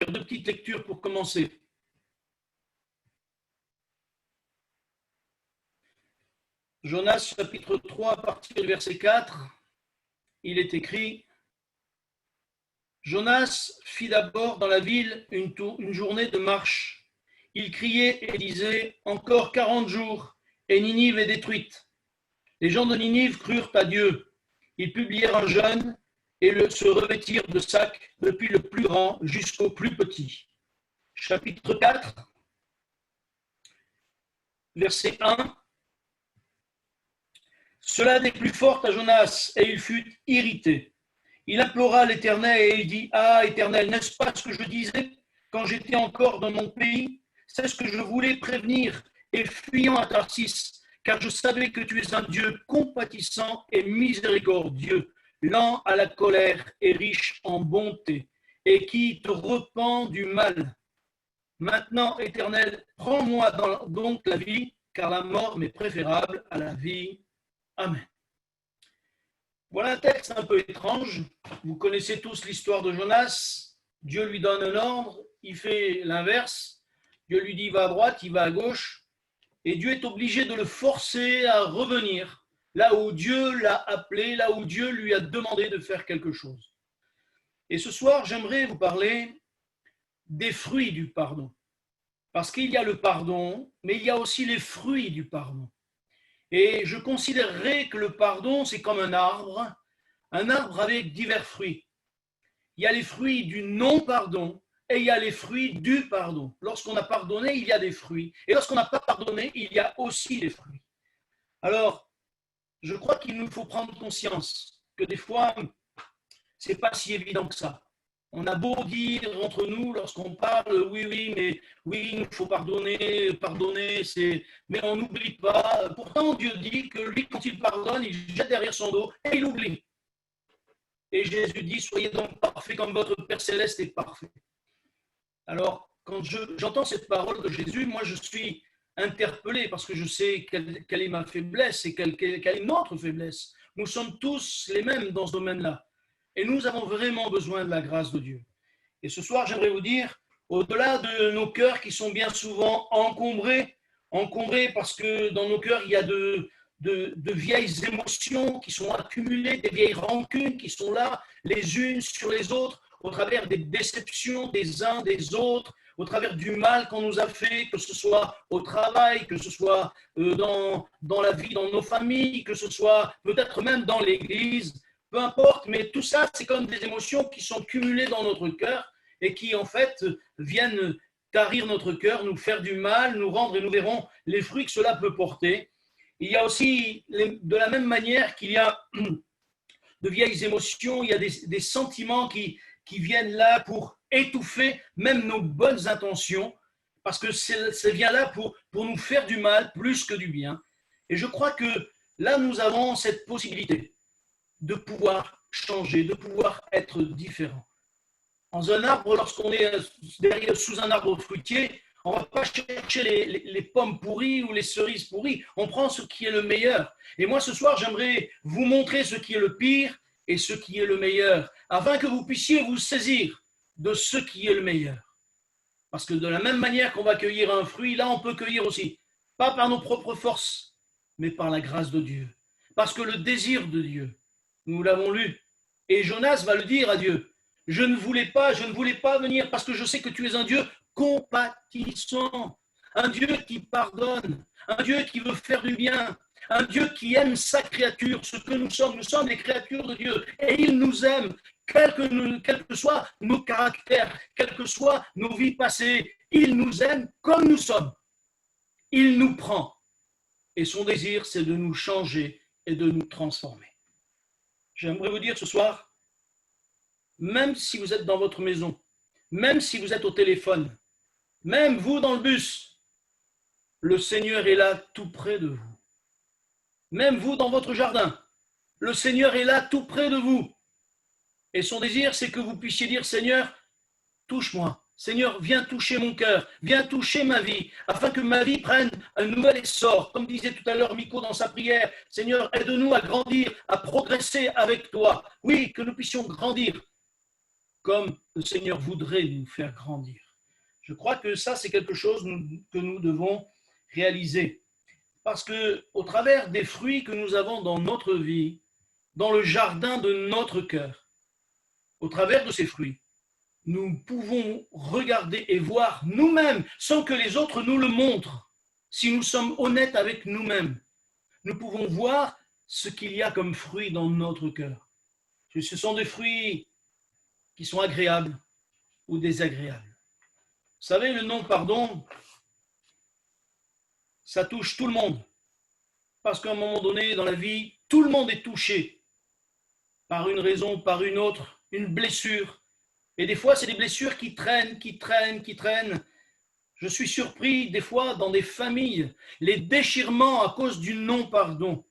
Deux petites lectures pour commencer. Jonas, chapitre 3, à partir du verset 4, il est écrit « Jonas fit d'abord dans la ville une journée de marche. Il criait et disait « Encore 40 jours, et Ninive est détruite. » Les gens de Ninive crurent à Dieu. Ils publièrent un jeûne et se revêtirent de sacs depuis le plus grand jusqu'au plus petit. Chapitre 4, verset 1. Cela déplut fort à Jonas, et il fut irrité. Il implora l'Éternel et il dit « Ah, Éternel, n'est-ce pas ce que je disais quand j'étais encore dans mon pays? C'est ce que je voulais prévenir, et fuyant à Tarsis, car je savais que tu es un Dieu compatissant et miséricordieux, lent à la colère et riche en bonté, et qui te repent du mal. Maintenant, Éternel, prends-moi donc la vie, car la mort m'est préférable à la vie. Amen. » Voilà un texte un peu étrange. Vous connaissez tous l'histoire de Jonas. Dieu lui donne un ordre, il fait l'inverse. Dieu lui dit va à droite, il va à gauche. Et Dieu est obligé de le forcer à revenir là où Dieu l'a appelé, là où Dieu lui a demandé de faire quelque chose. Et ce soir, j'aimerais vous parler des fruits du pardon. Parce qu'il y a le pardon, mais il y a aussi les fruits du pardon. Et je considérerais que le pardon, c'est comme un arbre avec divers fruits. Il y a les fruits du non-pardon et il y a les fruits du pardon. Lorsqu'on a pardonné, il y a des fruits. Et lorsqu'on n'a pas pardonné, il y a aussi des fruits. Alors, je crois qu'il nous faut prendre conscience que des fois, ce n'est pas si évident que ça. On a beau dire entre nous, lorsqu'on parle, mais oui, il nous faut pardonner, mais on n'oublie pas. Pourtant, Dieu dit que lui, quand il pardonne, il jette derrière son dos et il oublie. Et Jésus dit, soyez donc parfaits comme votre Père Céleste est parfait. Alors, quand j'entends cette parole de Jésus, moi, je suis interpellé parce que je sais quelle est ma faiblesse et quelle est notre faiblesse. Nous sommes tous les mêmes dans ce domaine-là. Et nous avons vraiment besoin de la grâce de Dieu. Et ce soir, j'aimerais vous dire, au-delà de nos cœurs qui sont bien souvent encombrés parce que dans nos cœurs, il y a de vieilles émotions qui sont accumulées, des vieilles rancunes qui sont là, les unes sur les autres, au travers des déceptions des uns des autres, au travers du mal qu'on nous a fait, que ce soit au travail, que ce soit dans la vie, dans nos familles, que ce soit peut-être même dans l'église. Peu importe, mais tout ça, c'est comme des émotions qui sont cumulées dans notre cœur et qui, en fait, viennent tarir notre cœur, nous faire du mal, nous rendre, et nous verrons les fruits que cela peut porter. Il y a aussi, de la même manière qu'il y a de vieilles émotions, il y a des sentiments qui viennent là pour étouffer même nos bonnes intentions, parce que c'est bien là pour nous faire du mal plus que du bien. Et je crois que là, nous avons cette possibilité de pouvoir changer, de pouvoir être différent. Dans un arbre, lorsqu'on est sous un arbre fruitier, on ne va pas chercher les pommes pourries ou les cerises pourries, on prend ce qui est le meilleur. Et moi, ce soir, j'aimerais vous montrer ce qui est le pire et ce qui est le meilleur, afin que vous puissiez vous saisir de ce qui est le meilleur. Parce que de la même manière qu'on va cueillir un fruit, là, on peut cueillir aussi, pas par nos propres forces, mais par la grâce de Dieu. Parce que le désir de Dieu, nous l'avons lu, et Jonas va le dire à Dieu, je ne voulais pas venir parce que je sais que tu es un Dieu compatissant, un Dieu qui pardonne, un Dieu qui veut faire du bien, un Dieu qui aime sa créature, ce que nous sommes des créatures de Dieu, et il nous aime, quels que soient nos caractères, quelles que soient nos vies passées, il nous aime comme nous sommes, il nous prend, et son désir c'est de nous changer et de nous transformer. J'aimerais vous dire ce soir, même si vous êtes dans votre maison, même si vous êtes au téléphone, même vous dans le bus, le Seigneur est là tout près de vous. Même vous dans votre jardin, le Seigneur est là tout près de vous. Et son désir, c'est que vous puissiez dire, Seigneur, touche-moi. Seigneur, viens toucher mon cœur, viens toucher ma vie, afin que ma vie prenne un nouvel essor. Comme disait tout à l'heure Miko dans sa prière, Seigneur, aide-nous à grandir, à progresser avec toi. Oui, que nous puissions grandir comme le Seigneur voudrait nous faire grandir. Je crois que ça, c'est quelque chose que nous devons réaliser. Parce que au travers des fruits que nous avons dans notre vie, dans le jardin de notre cœur, au travers de ces fruits, nous pouvons regarder et voir nous-mêmes, sans que les autres nous le montrent. Si nous sommes honnêtes avec nous-mêmes, nous pouvons voir ce qu'il y a comme fruits dans notre cœur. Ce sont des fruits qui sont agréables ou désagréables. Vous savez, le non-pardon, ça touche tout le monde. Parce qu'à un moment donné, dans la vie, tout le monde est touché par une raison, par une autre, une blessure. Et des fois, c'est des blessures qui traînent. Je suis surpris, des fois, dans des familles, les déchirements à cause du non-pardon.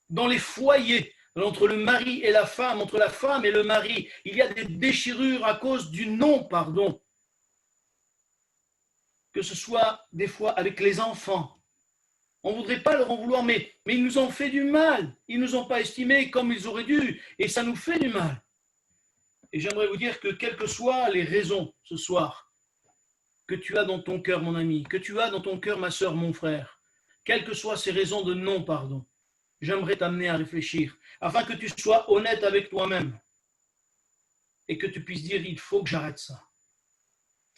Dans les foyers, entre le mari et la femme, entre la femme et le mari, il y a des déchirures à cause du non-pardon. Que ce soit des fois avec les enfants. On ne voudrait pas leur en vouloir, mais ils nous ont fait du mal. Ils ne nous ont pas estimés comme ils auraient dû, et ça nous fait du mal. Et j'aimerais vous dire que quelles que soient les raisons ce soir que tu as dans ton cœur, mon ami, que tu as dans ton cœur, ma sœur, mon frère, quelles que soient ces raisons de non-pardon, j'aimerais t'amener à réfléchir, afin que tu sois honnête avec toi-même et que tu puisses dire, il faut que j'arrête ça.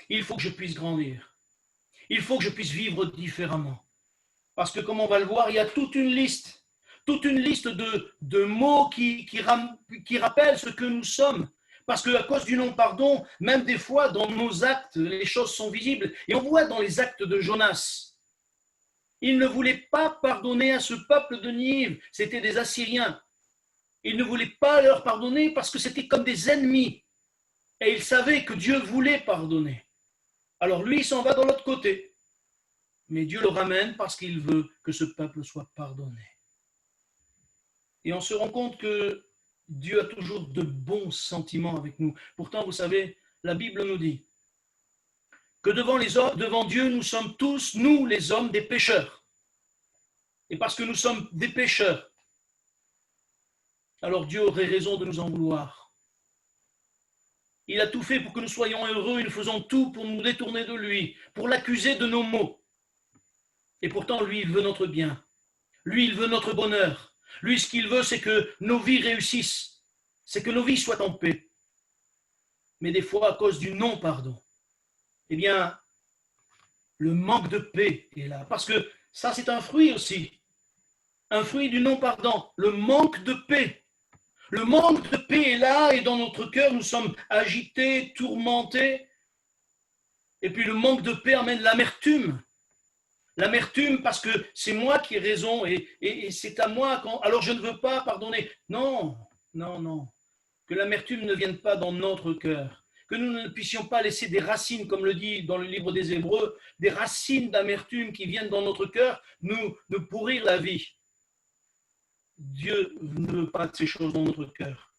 Il faut que je puisse grandir. Il faut que je puisse vivre différemment. Parce que, comme on va le voir, il y a toute une liste de mots qui rappellent ce que nous sommes. Parce qu'à cause du non-pardon, même des fois, dans nos actes, les choses sont visibles. Et on voit dans les actes de Jonas, il ne voulait pas pardonner à ce peuple de Ninive. C'était des Assyriens. Il ne voulait pas leur pardonner parce que c'était comme des ennemis. Et il savait que Dieu voulait pardonner. Alors lui, il s'en va dans l'autre côté. Mais Dieu le ramène parce qu'il veut que ce peuple soit pardonné. Et on se rend compte que Dieu a toujours de bons sentiments avec nous. Pourtant, vous savez, la Bible nous dit que devant Dieu, nous sommes tous, nous les hommes, des pécheurs. Et parce que nous sommes des pécheurs, alors Dieu aurait raison de nous en vouloir. Il a tout fait pour que nous soyons heureux et nous faisons tout pour nous détourner de lui, pour l'accuser de nos maux. Et pourtant, lui, il veut notre bien. Lui, il veut notre bonheur. Lui, ce qu'il veut, c'est que nos vies réussissent. C'est que nos vies soient en paix. Mais des fois, à cause du non-pardon, eh bien, le manque de paix est là. Parce que ça, c'est un fruit aussi. Un fruit du non-pardon. Le manque de paix. Le manque de paix est là et dans notre cœur, nous sommes agités, tourmentés. Et puis le manque de paix amène l'amertume. L'amertume parce que c'est moi qui ai raison et c'est à moi, alors je ne veux pas pardonner. Non. Que l'amertume ne vienne pas dans notre cœur. Que nous ne puissions pas laisser des racines, comme le dit dans le livre des Hébreux, des racines d'amertume qui viennent dans notre cœur nous pourrir la vie. Dieu ne veut pas de ces choses dans notre cœur.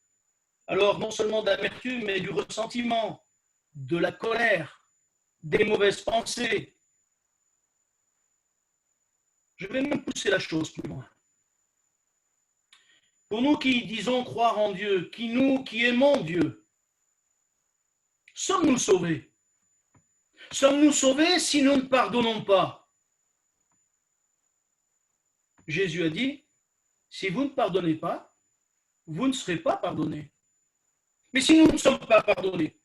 Alors, non seulement de l'amertume, mais du ressentiment, de la colère, des mauvaises pensées. Je vais même pousser la chose plus loin. Pour nous qui disons croire en Dieu, qui aimons Dieu, sommes-nous sauvés? Sommes-nous sauvés si nous ne pardonnons pas? Jésus a dit, si vous ne pardonnez pas, vous ne serez pas pardonnés. Mais si nous ne sommes pas pardonnés,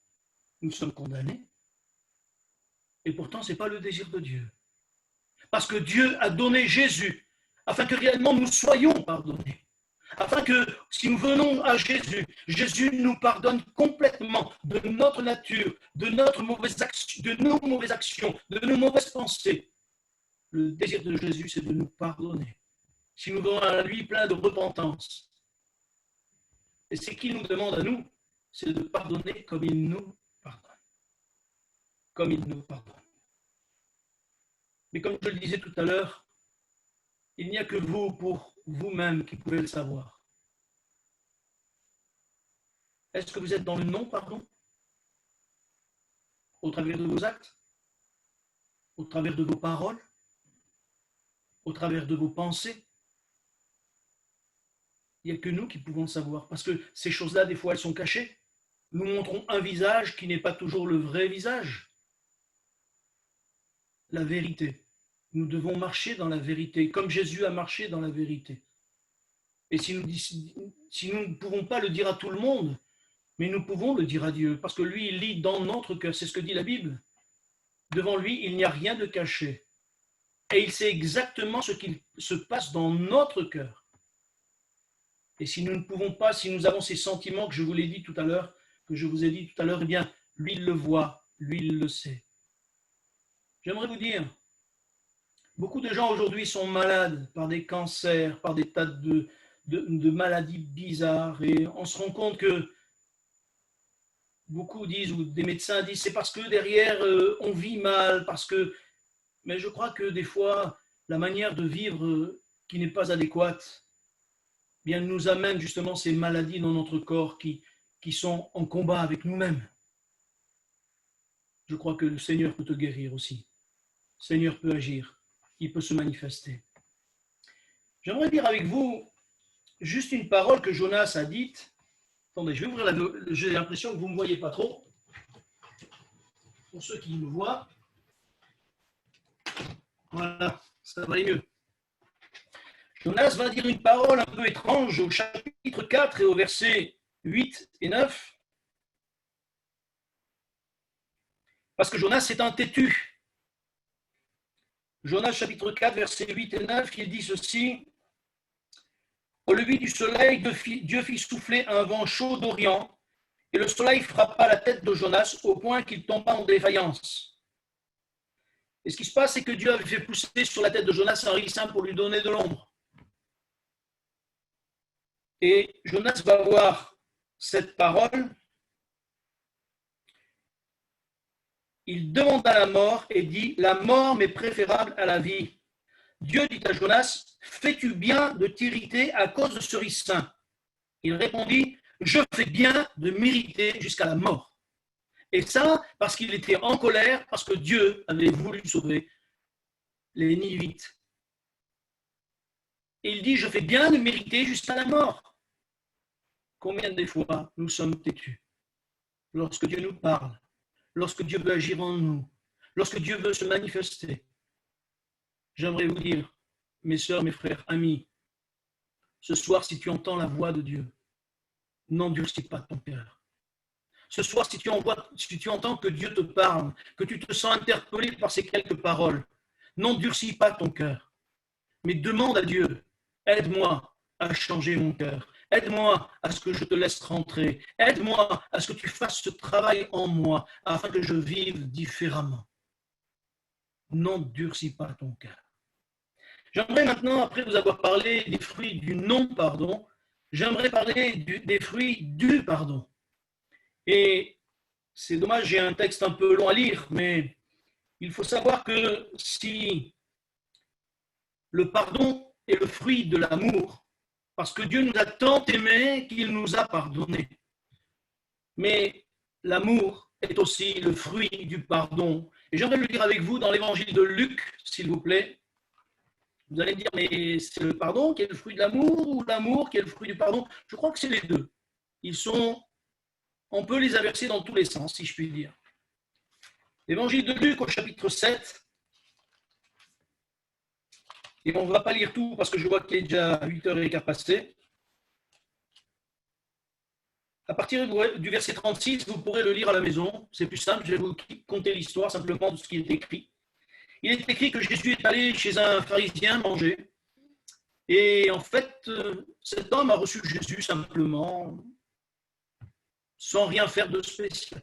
nous sommes condamnés. Et pourtant, ce n'est pas le désir de Dieu. Parce que Dieu a donné Jésus afin que réellement nous soyons pardonnés. Afin que si nous venons à Jésus, Jésus nous pardonne complètement de notre nature, de nos mauvaises actions, de nos mauvaises pensées. Le désir de Jésus, c'est de nous pardonner. Si nous venons à lui plein de repentance. Et ce qu'il nous demande à nous, c'est de pardonner comme il nous pardonne. Comme il nous pardonne. Mais comme je le disais tout à l'heure, il n'y a que vous, pour vous-même, qui pouvez le savoir. Est-ce que vous êtes dans le non-pardon? Au travers de vos actes? Au travers de vos paroles? Au travers de vos pensées? Il n'y a que nous qui pouvons le savoir. Parce que ces choses-là, des fois, elles sont cachées. nous montrons un visage qui n'est pas toujours le vrai visage. La vérité. Nous devons marcher dans la vérité, comme Jésus a marché dans la vérité. Et si nous ne pouvons pas le dire à tout le monde, mais nous pouvons le dire à Dieu, parce que lui, il lit dans notre cœur, c'est ce que dit la Bible. Devant lui, il n'y a rien de caché. Et il sait exactement ce qu'il se passe dans notre cœur. Et si nous ne pouvons pas, si nous avons ces sentiments que je vous l'ai dit tout à l'heure, que je vous ai dit tout à l'heure, eh bien, lui, il le voit, lui, il le sait. J'aimerais vous dire, beaucoup de gens aujourd'hui sont malades par des cancers, par des tas de maladies bizarres, et on se rend compte que beaucoup disent, ou des médecins disent, c'est parce que derrière on vit mal, parce que... Mais je crois que des fois, la manière de vivre qui n'est pas adéquate, bien nous amène justement ces maladies dans notre corps qui sont en combat avec nous-mêmes. Je crois que le Seigneur peut te guérir aussi. Le Seigneur peut agir, il peut se manifester. J'aimerais dire avec vous juste une parole que Jonas a dite. Attendez, je vais ouvrir j'ai l'impression que vous ne me voyez pas trop. Pour ceux qui me voient, voilà, ça va aller mieux. Jonas va dire une parole un peu étrange au chapitre 4 et au verset 8 et 9. Parce que Jonas est un têtu. Jonas chapitre 4, verset 8 et 9, il dit ceci. Au lever du soleil, Dieu fit souffler un vent chaud d'Orient, et le soleil frappa la tête de Jonas au point qu'il tomba en défaillance. Et ce qui se passe, c'est que Dieu avait fait pousser sur la tête de Jonas un ricin pour lui donner de l'ombre. Et Jonas va voir cette parole. Il demanda la mort et dit, la mort m'est préférable à la vie. Dieu dit à Jonas, fais-tu bien de t'irriter à cause de ce ricin? Il répondit, je fais bien de m'irriter jusqu'à la mort. Et ça, parce qu'il était en colère, parce que Dieu avait voulu sauver les Nivites. Et il dit, je fais bien de m'irriter jusqu'à la mort. Combien de fois nous sommes têtus lorsque Dieu nous parle, lorsque Dieu veut agir en nous, lorsque Dieu veut se manifester? J'aimerais vous dire, mes sœurs, mes frères, amis, ce soir, si tu entends la voix de Dieu, n'endurcis pas ton cœur. Ce soir, si tu entends que Dieu te parle, que tu te sens interpellé par ces quelques paroles, n'endurcis pas ton cœur, mais demande à Dieu, aide-moi à changer mon cœur, aide-moi à ce que je te laisse rentrer, aide-moi à ce que tu fasses ce travail en moi, afin que je vive différemment. N'endurcis pas ton cœur. J'aimerais maintenant, après vous avoir parlé des fruits du non-pardon, j'aimerais parler des fruits du pardon. Et c'est dommage, j'ai un texte un peu long à lire, mais il faut savoir que si le pardon est le fruit de l'amour, parce que Dieu nous a tant aimés qu'il nous a pardonnés. Mais l'amour est aussi le fruit du pardon. Et j'aimerais le lire avec vous dans l'évangile de Luc, s'il vous plaît. Vous allez me dire, mais c'est le pardon qui est le fruit de l'amour ou l'amour qui est le fruit du pardon? Je crois que c'est les deux. On peut les inverser dans tous les sens, si je puis dire. L'évangile de Luc au chapitre 7. Et on ne va pas lire tout parce que je vois qu'il est déjà 8h15 passé. À partir du verset 36, vous pourrez le lire à la maison. C'est plus simple, je vais vous conter l'histoire simplement de ce qui est écrit. Il est écrit que Jésus est allé chez un pharisien manger. Et en fait, cet homme a reçu Jésus simplement, sans rien faire de spécial.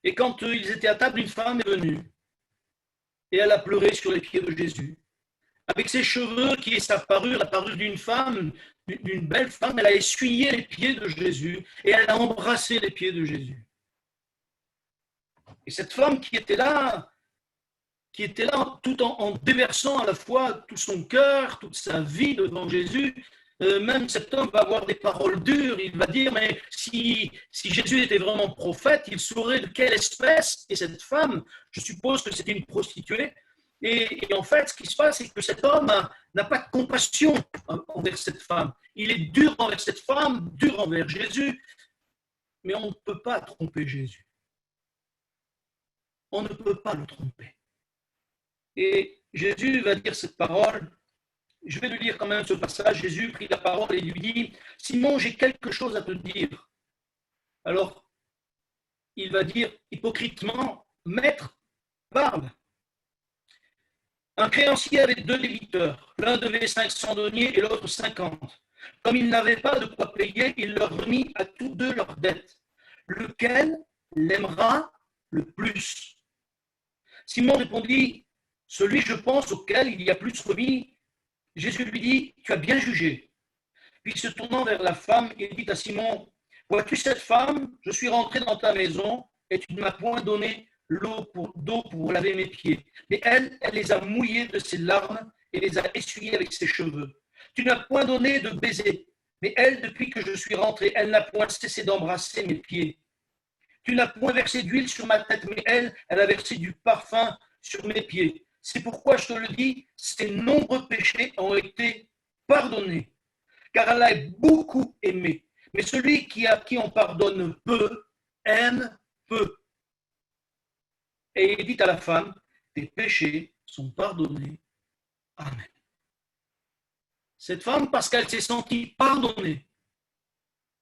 Et quand ils étaient à table, une femme est venue. Et elle a pleuré sur les pieds de Jésus. Avec ses cheveux qui est sa parure, la parure d'une femme, d'une belle femme, elle a essuyé les pieds de Jésus et elle a embrassé les pieds de Jésus. Et cette femme qui était là tout en déversant à la fois tout son cœur, toute sa vie devant Jésus, même cet homme va avoir des paroles dures, il va dire, mais si Jésus était vraiment prophète, il saurait de quelle espèce est cette femme. Je suppose que c'était une prostituée. Et en fait, ce qui se passe, c'est que cet homme n'a pas de compassion envers cette femme. Il est dur envers cette femme, dur envers Jésus. Mais on ne peut pas tromper Jésus. On ne peut pas le tromper. Et Jésus va dire cette parole. Je vais lui lire quand même ce passage. Jésus prit la parole et lui dit, « Simon, j'ai quelque chose à te dire. » Alors, il va dire hypocritement, « Maître, parle. » Un créancier avait 2 débiteurs. L'un devait 500 deniers et l'autre 50. Comme il n'avait pas de quoi payer, il leur remit à tous 2 leurs dettes. Lequel l'aimera le plus? Simon répondit, celui, je pense, auquel il y a plus remis. Jésus lui dit, tu as bien jugé. Puis se tournant vers la femme, il dit à Simon, vois-tu cette femme? Je suis rentré dans ta maison et tu ne m'as point donné d'eau pour laver mes pieds. Mais elle les a mouillés de ses larmes et les a essuyés avec ses cheveux. Tu n'as point donné de baiser. Mais elle, depuis que je suis rentré, elle n'a point cessé d'embrasser mes pieds. Tu n'as point versé d'huile sur ma tête, mais elle a versé du parfum sur mes pieds. C'est pourquoi je te le dis, ses nombreux péchés ont été pardonnés, car elle a beaucoup aimé. Mais celui à qui on pardonne peu, aime peu. Et il dit à la femme, tes péchés sont pardonnés. Amen. Cette femme, parce qu'elle s'est sentie pardonnée,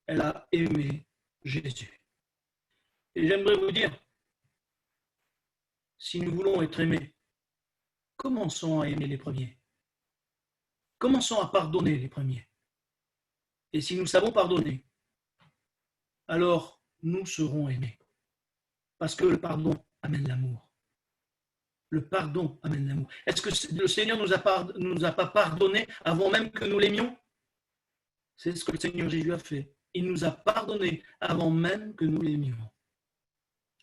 elle a aimé Jésus. Et j'aimerais vous dire, si nous voulons être aimés, commençons à aimer les premiers. Commençons à pardonner les premiers. Et si nous savons pardonner, alors nous serons aimés. Parce que le pardon amène l'amour. Le pardon amène l'amour. Est-ce que le Seigneur nous a pas pardonné avant même que nous l'aimions? C'est ce que le Seigneur Jésus a fait. Il nous a pardonné avant même que nous l'aimions.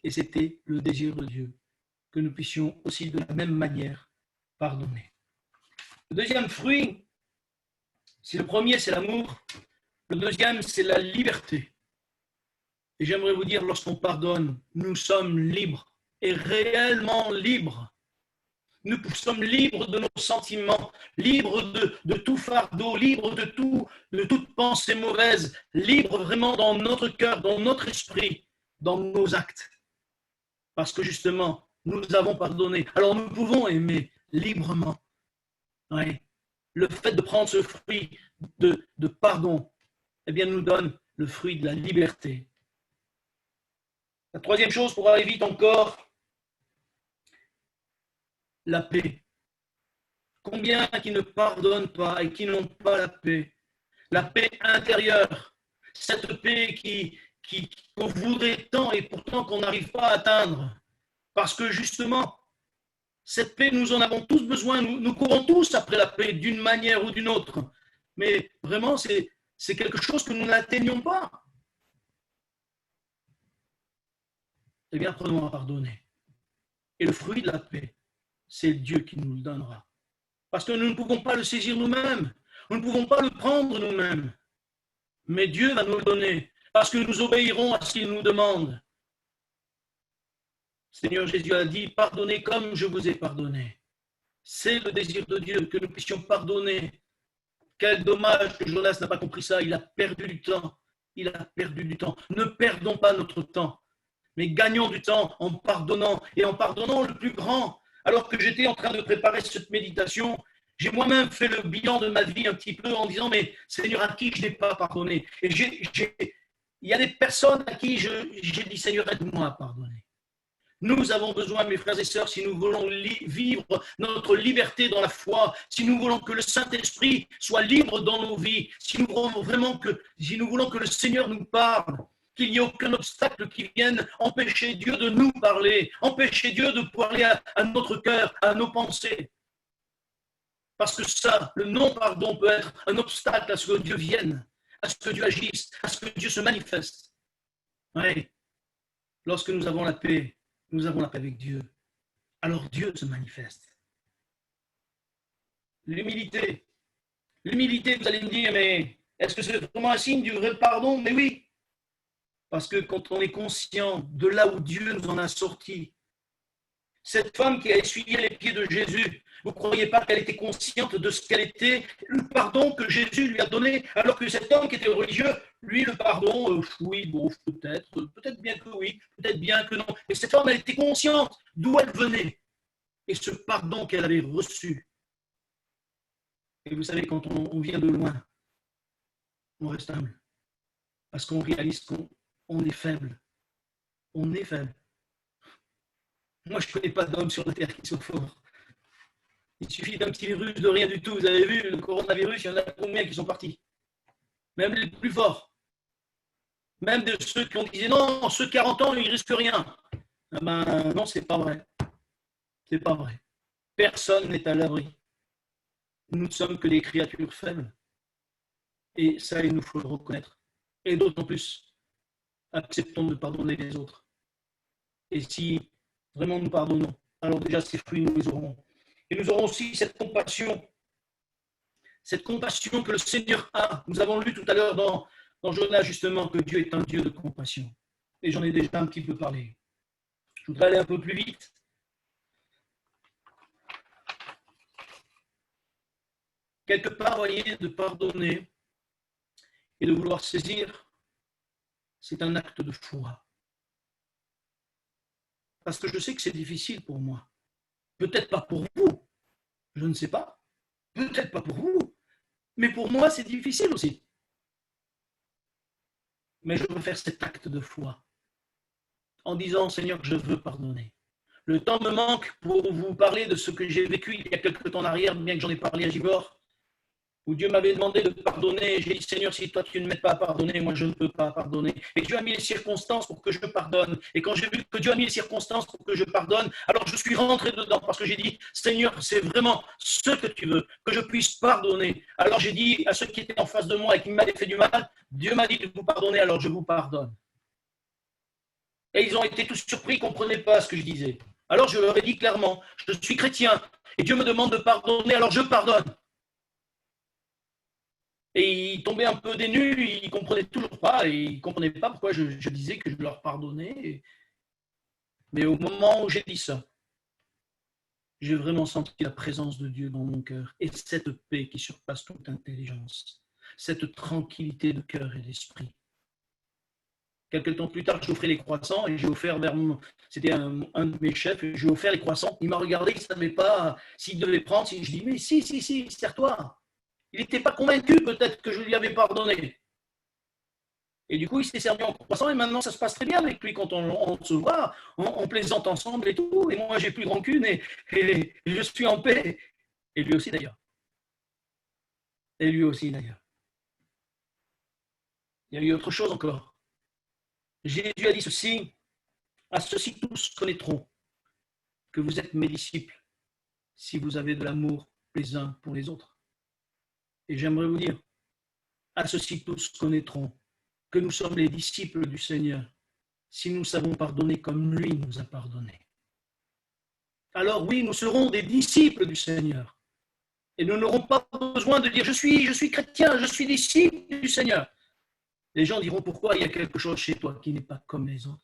Et c'était le désir de Dieu, que nous puissions aussi de la même manière pardonner. Le deuxième fruit, c'est le premier, c'est l'amour. Le deuxième, c'est la liberté. Et j'aimerais vous dire, lorsqu'on pardonne, nous sommes libres et réellement libres. Nous sommes libres de nos sentiments, libres de tout fardeau, libres de toute pensée mauvaise, libres vraiment dans notre cœur, dans notre esprit, dans nos actes. Parce que justement, nous avons pardonné. Alors nous pouvons aimer librement. Oui. Le fait de prendre ce fruit de pardon, eh bien, nous donne le fruit de la liberté. La troisième chose, pour aller vite encore, la paix. Combien qui ne pardonnent pas et qui n'ont pas la paix? La paix intérieure, cette paix qu'on voudrait tant et pourtant qu'on n'arrive pas à atteindre. Parce que justement, cette paix, nous en avons tous besoin, nous courons tous après la paix d'une manière ou d'une autre. Mais vraiment, c'est quelque chose que nous n'atteignons pas. Eh bien, apprenons à pardonner. Et le fruit de la paix, c'est Dieu qui nous le donnera. Parce que nous ne pouvons pas le saisir nous-mêmes. Nous ne pouvons pas le prendre nous-mêmes. Mais Dieu va nous le donner. Parce que nous obéirons à ce qu'il nous demande. Seigneur Jésus a dit, pardonnez comme je vous ai pardonné. C'est le désir de Dieu que nous puissions pardonner. Quel dommage que Jonas n'a pas compris ça. Il a perdu du temps. Il a perdu du temps. Ne perdons pas notre temps. Mais gagnons du temps en pardonnant. Et en pardonnant le plus grand. Alors que j'étais en train de préparer cette méditation, j'ai moi-même fait le bilan de ma vie un petit peu en disant, mais Seigneur, à qui je n'ai pas pardonné? Et il y a des personnes à qui j'ai dit, Seigneur, aide-moi à pardonner. Nous avons besoin, mes frères et sœurs, si nous voulons vivre notre liberté dans la foi, si nous voulons que le Saint-Esprit soit libre dans nos vies, si nous voulons que le Seigneur nous parle, qu'il n'y ait aucun obstacle qui vienne empêcher Dieu de nous parler, empêcher Dieu de parler à notre cœur, à nos pensées. Parce que ça, le non-pardon peut être un obstacle à ce que Dieu vienne, à ce que Dieu agisse, à ce que Dieu se manifeste. Oui. Lorsque nous avons la paix, nous avons la paix avec Dieu. Alors Dieu se manifeste. L'humilité. L'humilité, vous allez me dire, mais est-ce que c'est vraiment un signe du vrai pardon? Mais oui. Parce que quand on est conscient de là où Dieu nous en a sortis, Cette femme qui a essuyé les pieds de Jésus, vous ne croyez pas qu'elle était consciente de ce qu'elle était, le pardon que Jésus lui a donné, alors que cet homme qui était religieux, lui, le pardon, oui, bon, peut-être bien que oui, peut-être bien que non. Mais cette femme, elle était consciente d'où elle venait et ce pardon qu'elle avait reçu. Et vous savez, quand on vient de loin, on reste humble, parce qu'on réalise qu'on est faible. On est faible. Moi, je ne connais pas d'hommes sur la terre qui sont forts. Il suffit d'un petit virus, de rien du tout. Vous avez vu, le coronavirus, il y en a combien qui sont partis? Même les plus forts. Même de ceux qui ont dit non, ceux 40 ans, ils ne risquent rien. Ah ben, non, c'est pas vrai. C'est pas vrai. Personne n'est à l'abri. Nous ne sommes que des créatures faibles. Et ça, il nous faut le reconnaître. Et d'autant plus, acceptons de pardonner les autres. Et si vraiment nous pardonnons, alors déjà ces fruits, nous les aurons. Et nous aurons aussi cette compassion que le Seigneur a. Nous avons lu tout à l'heure dans Jonas, justement, que Dieu est un Dieu de compassion. Et j'en ai déjà un petit peu parlé. Je voudrais aller un peu plus vite. Quelque part, vous voyez, de pardonner et de vouloir saisir, c'est un acte de foi. Parce que je sais que c'est difficile pour moi. Peut-être pas pour vous, je ne sais pas. Peut-être pas pour vous, mais pour moi, c'est difficile aussi. Mais je veux faire cet acte de foi en disant, Seigneur, je veux pardonner. Le temps me manque pour vous parler de ce que j'ai vécu il y a quelques temps en arrière, bien que j'en ai parlé à Givor, où Dieu m'avait demandé de pardonner. J'ai dit, Seigneur, si toi tu ne m'aides pas à pardonner, moi je ne peux pas pardonner. Et Dieu a mis les circonstances pour que je pardonne. Et quand j'ai vu que Dieu a mis les circonstances pour que je pardonne, alors je suis rentré dedans parce que j'ai dit, Seigneur, c'est vraiment ce que tu veux, que je puisse pardonner. Alors j'ai dit à ceux qui étaient en face de moi et qui m'avaient fait du mal, Dieu m'a dit de vous pardonner, alors je vous pardonne. Et ils ont été tous surpris, ils ne comprenaient pas ce que je disais. Alors je leur ai dit clairement, je suis chrétien et Dieu me demande de pardonner, alors je pardonne. Et ils tombaient un peu des nues, ils ne comprenaient toujours pas, et ils ne comprenaient pas pourquoi je disais que je leur pardonnais. Mais au moment où j'ai dit ça, j'ai vraiment senti la présence de Dieu dans mon cœur, et cette paix qui surpasse toute intelligence, cette tranquillité de cœur et d'esprit. Quelques temps plus tard, j'ai offert les croissants, et j'ai offert c'était un de mes chefs, j'ai offert les croissants, il m'a regardé, il ne savait pas s'il devait prendre, je dis, mais si, sers-toi. Il n'était pas convaincu peut-être que je lui avais pardonné. Et du coup, il s'est servi en croissant et maintenant, ça se passe très bien avec lui quand on se voit, on plaisante ensemble et tout. Et moi, j'ai plus de rancune et je suis en paix. Et lui aussi d'ailleurs. Et lui aussi d'ailleurs. Il y a eu autre chose encore. Jésus a dit ceci, à ceux-ci tous connaîtront que vous êtes mes disciples si vous avez de l'amour les uns pour les autres. Et j'aimerais vous dire, à ceux-ci tous connaîtront que nous sommes les disciples du Seigneur si nous savons pardonner comme lui nous a pardonné. Alors oui, nous serons des disciples du Seigneur. Et nous n'aurons pas besoin de dire je suis chrétien, je suis disciple du Seigneur. Les gens diront pourquoi il y a quelque chose chez toi qui n'est pas comme les autres.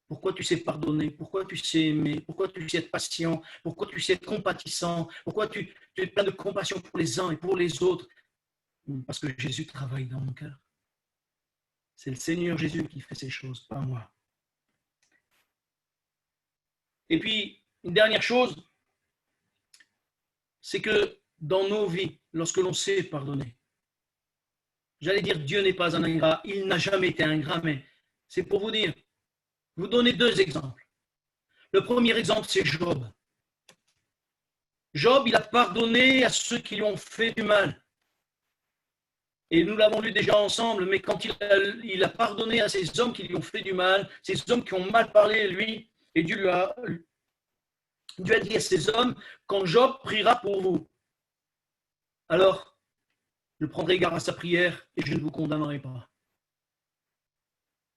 Pourquoi tu sais pardonner? Pourquoi tu sais aimer? Pourquoi tu sais être patient? Pourquoi tu sais être compatissant? Pourquoi tu es plein de compassion pour les uns et pour les autres? Parce que Jésus travaille dans mon cœur. C'est le Seigneur Jésus qui fait ces choses, pas moi. Et puis, une dernière chose, c'est que dans nos vies, lorsque l'on sait pardonner, j'allais dire Dieu n'est pas un ingrat, il n'a jamais été ingrat, mais c'est pour vous dire, vous donner deux exemples. Le premier exemple, c'est Job. Job, il a pardonné à ceux qui lui ont fait du mal. Et nous l'avons lu déjà ensemble, mais quand il a pardonné à ces hommes qui lui ont fait du mal, ces hommes qui ont mal parlé de lui, et Dieu a dit à ces hommes, quand Job priera pour vous, alors je prendrai garde à sa prière et je ne vous condamnerai pas.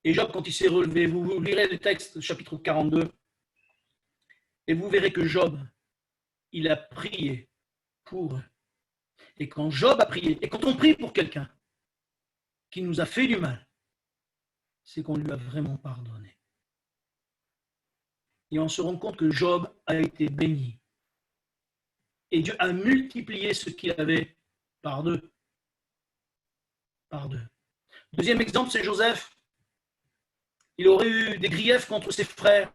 Et Job, quand il s'est relevé, vous lirez le texte, chapitre 42, et vous verrez que Job, il a prié pour eux. Et quand Job a prié, et quand on prie pour quelqu'un qui nous a fait du mal, c'est qu'on lui a vraiment pardonné. Et on se rend compte que Job a été béni. Et Dieu a multiplié ce qu'il avait par deux. Par deux. Deuxième exemple, c'est Joseph. Il aurait eu des griefs contre ses frères.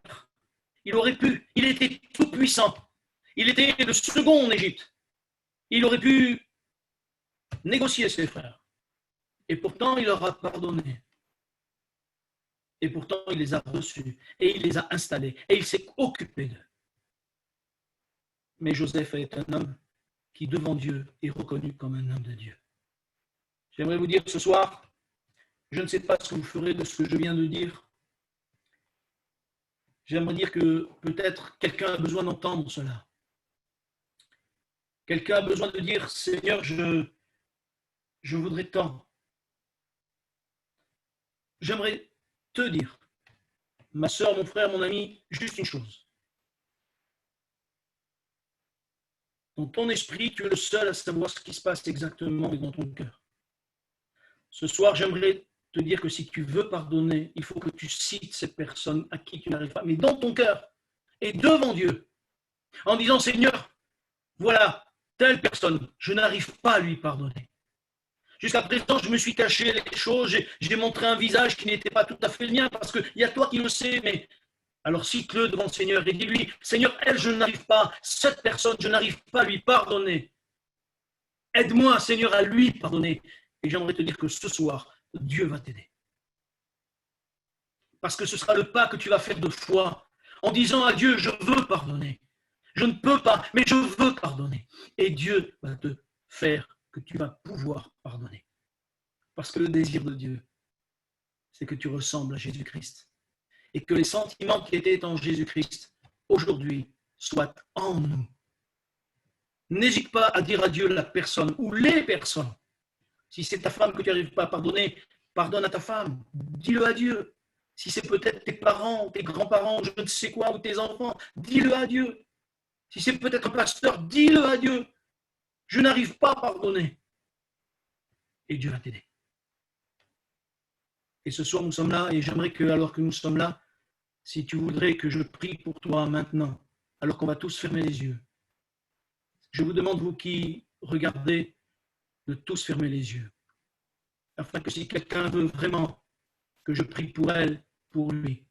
Il était tout puissant. Il était le second en Égypte. Il aurait pu négocier ses frères. Et pourtant, il leur a pardonné. Et pourtant, il les a reçus. Et il les a installés. Et il s'est occupé d'eux. Mais Joseph est un homme qui, devant Dieu, est reconnu comme un homme de Dieu. J'aimerais vous dire ce soir, je ne sais pas ce que vous ferez de ce que je viens de dire. J'aimerais dire que peut-être quelqu'un a besoin d'entendre cela. Quelqu'un a besoin de dire, Seigneur, je voudrais tant. J'aimerais te dire, ma soeur, mon frère, mon ami, juste une chose. Dans ton esprit, tu es le seul à savoir ce qui se passe exactement dans ton cœur. Ce soir, j'aimerais te dire que si tu veux pardonner, il faut que tu cites ces personnes à qui tu n'arrives pas, mais dans ton cœur et devant Dieu, en disant, Seigneur, voilà, telle personne, je n'arrive pas à lui pardonner. Jusqu'à présent, je me suis caché les choses, j'ai montré un visage qui n'était pas tout à fait le mien, parce qu'il y a toi qui le sais, mais alors cite-le devant le Seigneur et dis-lui, Seigneur, elle, je n'arrive pas, cette personne, je n'arrive pas à lui pardonner. Aide-moi, Seigneur, à lui pardonner. Et j'aimerais te dire que ce soir, Dieu va t'aider. Parce que ce sera le pas que tu vas faire de foi, en disant à Dieu, je veux pardonner. Je ne peux pas, mais je veux pardonner. Et Dieu va te faire que tu vas pouvoir pardonner. Parce que le désir de Dieu, c'est que tu ressembles à Jésus-Christ. Et que les sentiments qui étaient en Jésus-Christ, aujourd'hui, soient en nous. N'hésite pas à dire à Dieu la personne ou les personnes. Si c'est ta femme que tu n'arrives pas à pardonner, pardonne à ta femme. Dis-le à Dieu. Si c'est peut-être tes parents, tes grands-parents, je ne sais quoi, ou tes enfants, dis-le à Dieu. Si c'est peut-être un pasteur, dis-le à Dieu. Je n'arrive pas à pardonner. Et Dieu va t'aider. Et ce soir, nous sommes là, et j'aimerais que, alors que nous sommes là, si tu voudrais que je prie pour toi maintenant, alors qu'on va tous fermer les yeux, je vous demande, vous qui regardez, de tous fermer les yeux, afin que si quelqu'un veut vraiment que je prie pour elle, pour lui,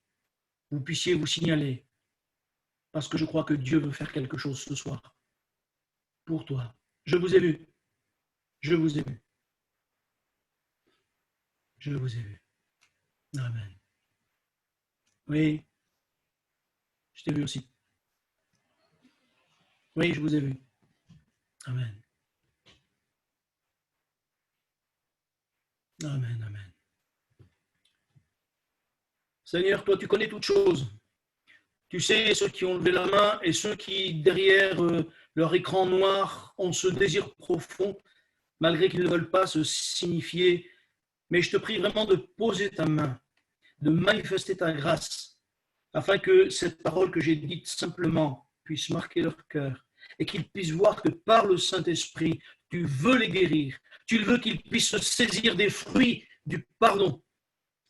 vous puissiez vous signaler, parce que je crois que Dieu veut faire quelque chose ce soir, pour toi. Je vous ai vu, je vous ai vu, je vous ai vu. Amen. Oui, je t'ai vu aussi. Oui, je vous ai vu. Amen. Amen, amen. Seigneur, toi, tu connais toutes choses. Tu sais ceux qui ont levé la main et ceux qui, derrière leur écran noir, ont ce désir profond, malgré qu'ils ne veulent pas se signifier. Mais je te prie vraiment de poser ta main, de manifester ta grâce, afin que cette parole que j'ai dite simplement puisse marquer leur cœur et qu'ils puissent voir que par le Saint-Esprit, tu veux les guérir, tu veux qu'ils puissent se saisir des fruits du pardon,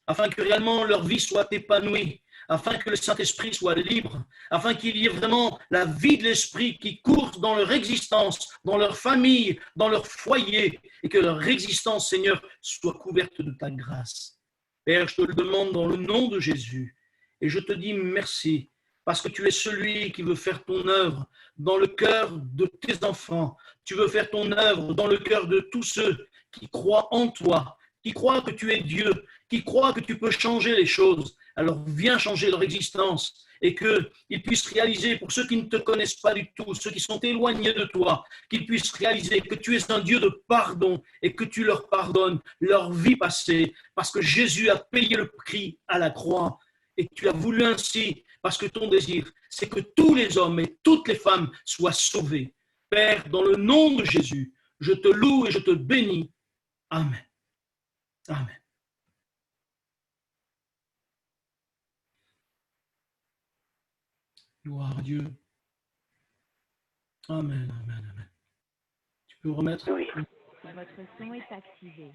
afin que réellement leur vie soit épanouie, afin que le Saint-Esprit soit libre, afin qu'il y ait vraiment la vie de l'Esprit qui court dans leur existence, dans leur famille, dans leur foyer, et que leur existence, Seigneur, soit couverte de ta grâce. Père, je te le demande dans le nom de Jésus, et je te dis merci, parce que tu es celui qui veut faire ton œuvre dans le cœur de tes enfants. Tu veux faire ton œuvre dans le cœur de tous ceux qui croient en toi, qui croient que tu es Dieu, qui croient que tu peux changer les choses. Alors viens changer leur existence et qu'ils puissent réaliser, pour ceux qui ne te connaissent pas du tout, ceux qui sont éloignés de toi, qu'ils puissent réaliser que tu es un Dieu de pardon et que tu leur pardonnes leur vie passée, parce que Jésus a payé le prix à la croix et tu as voulu ainsi, parce que ton désir, c'est que tous les hommes et toutes les femmes soient sauvés. Père, dans le nom de Jésus, je te loue et je te bénis. Amen. Amen. Gloire à Dieu. Amen, amen, amen. Tu peux remettre? Oui. Votre son est activé.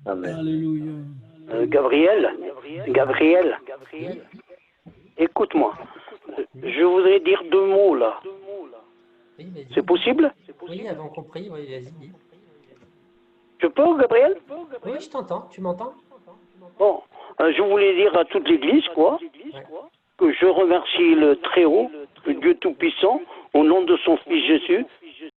Amen. Alléluia. Gabriel, écoute-moi. Je voudrais dire 2 mots là. Oui, vas-y. C'est possible? Oui, avons compris. Oui, vas-y, dis. Je peux, Gabriel? Oui, je t'entends. Tu m'entends? Bon, je voulais dire à toute l'Église, quoi, Ouais. que je remercie le Très-Haut, le Dieu Tout-Puissant, au nom de son Fils Jésus,